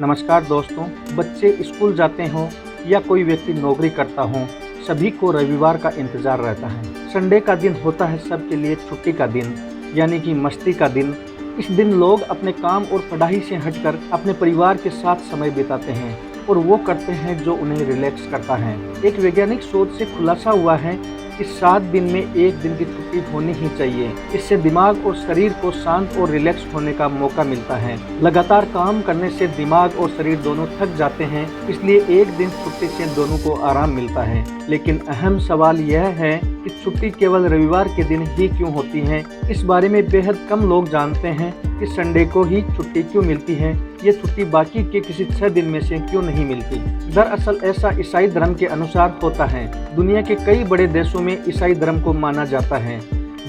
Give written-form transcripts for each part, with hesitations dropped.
नमस्कार दोस्तों, बच्चे स्कूल जाते हों या कोई व्यक्ति नौकरी करता हो, सभी को रविवार का इंतज़ार रहता है। संडे का दिन होता है सबके लिए छुट्टी का दिन, यानी कि मस्ती का दिन। इस दिन लोग अपने काम और पढ़ाई से हटकर अपने परिवार के साथ समय बिताते हैं और वो करते हैं जो उन्हें रिलैक्स करता है। एक वैज्ञानिक शोध से खुलासा हुआ है कि 7 दिन में 1 दिन की छुट्टी होनी ही चाहिए। इससे दिमाग और शरीर को शांत और रिलैक्स होने का मौका मिलता है। लगातार काम करने से दिमाग और शरीर दोनों थक जाते हैं, इसलिए 1 दिन छुट्टी से दोनों को आराम मिलता है। लेकिन अहम सवाल यह है कि छुट्टी केवल रविवार के दिन ही क्यों होती है। इस बारे में बेहद कम लोग जानते हैं कि संडे को ही छुट्टी क्यों मिलती है। ये छुट्टी बाकी के किसी 6 दिन में से क्यों नहीं मिलती। दरअसल ऐसा ईसाई धर्म के अनुसार होता है। दुनिया के कई बड़े देशों में ईसाई धर्म को माना जाता है।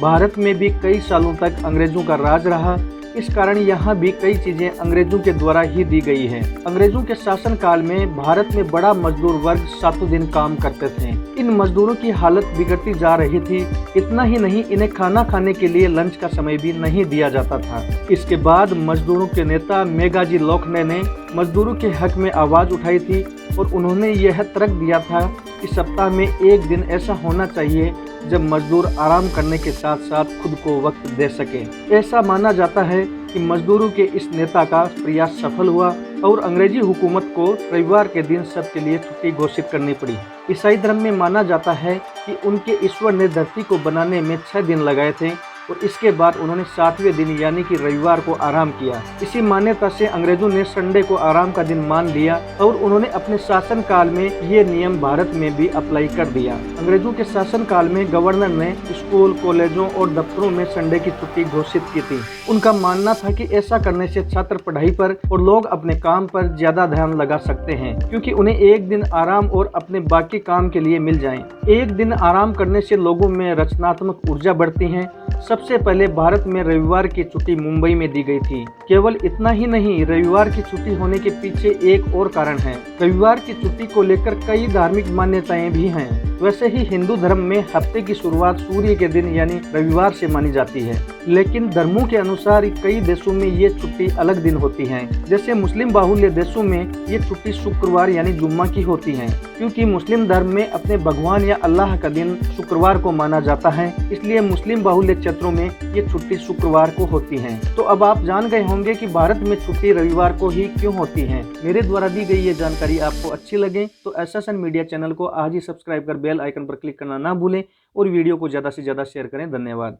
भारत में भी कई सालों तक अंग्रेजों का राज रहा। इस कारण यहाँ भी कई चीजें अंग्रेजों के द्वारा ही दी गई है। अंग्रेजों के शासन काल में भारत में बड़ा मजदूर वर्ग 7 दिन काम करते थे। इन मजदूरों की हालत बिगड़ती जा रही थी। इतना ही नहीं, इन्हें खाना खाने के लिए लंच का समय भी नहीं दिया जाता था। इसके बाद मजदूरों के नेता मेघाजी लोखंडे ने मजदूरों के हक में आवाज उठाई थी और उन्होंने यह तर्क दिया था कि सप्ताह में 1 दिन ऐसा होना चाहिए जब मजदूर आराम करने के साथ साथ खुद को वक्त दे सके। ऐसा माना जाता है कि मजदूरों के इस नेता का प्रयास सफल हुआ और अंग्रेजी हुकूमत को रविवार के दिन सबके लिए छुट्टी घोषित करनी पड़ी। ईसाई धर्म में माना जाता है कि उनके ईश्वर ने धरती को बनाने में 6 दिन लगाए थे और इसके बाद उन्होंने 7वें दिन यानी कि रविवार को आराम किया। इसी मान्यता से अंग्रेजों ने संडे को आराम का दिन मान लिया और उन्होंने अपने शासन काल में ये नियम भारत में भी अप्लाई कर दिया। अंग्रेजों के शासन काल में गवर्नर ने स्कूल, कॉलेजों और दफ्तरों में संडे की छुट्टी घोषित की थी। उनका मानना था कि ऐसा करने से छात्र पढ़ाई पर और लोग अपने काम पर ज्यादा ध्यान लगा सकते हैं, क्योंकि उन्हें 1 दिन आराम और अपने बाकी काम के लिए मिल जाए। 1 दिन आराम करने से लोगों में रचनात्मक ऊर्जा बढ़ती है। सबसे पहले भारत में रविवार की छुट्टी मुंबई में दी गई थी। केवल इतना ही नहीं, रविवार की छुट्टी होने के पीछे एक और कारण है। रविवार की छुट्टी को लेकर कई धार्मिक मान्यताएं भी हैं। वैसे ही हिंदू धर्म में हफ्ते की शुरुआत सूर्य के दिन यानी रविवार से मानी जाती है, लेकिन धर्मों के अनुसार कई देशों में ये छुट्टी अलग दिन होती है। जैसे मुस्लिम बाहुल्य देशों में ये छुट्टी शुक्रवार यानी जुम्मा की होती है, क्योंकि मुस्लिम धर्म में अपने भगवान या अल्लाह का दिन शुक्रवार को माना जाता है। इसलिए मुस्लिम बाहुल्य क्षेत्रों में ये छुट्टी शुक्रवार को होती है। तो अब आप जान गए होंगे कि भारत में छुट्टी रविवार को ही क्यों होती है। मेरे द्वारा दी गई ये जानकारी आपको अच्छी लगे तो एसएसएन मीडिया चैनल को आज ही सब्सक्राइब कर बेल आइकन पर क्लिक करना ना भूलें और वीडियो को ज़्यादा से ज़्यादा शेयर करें। धन्यवाद।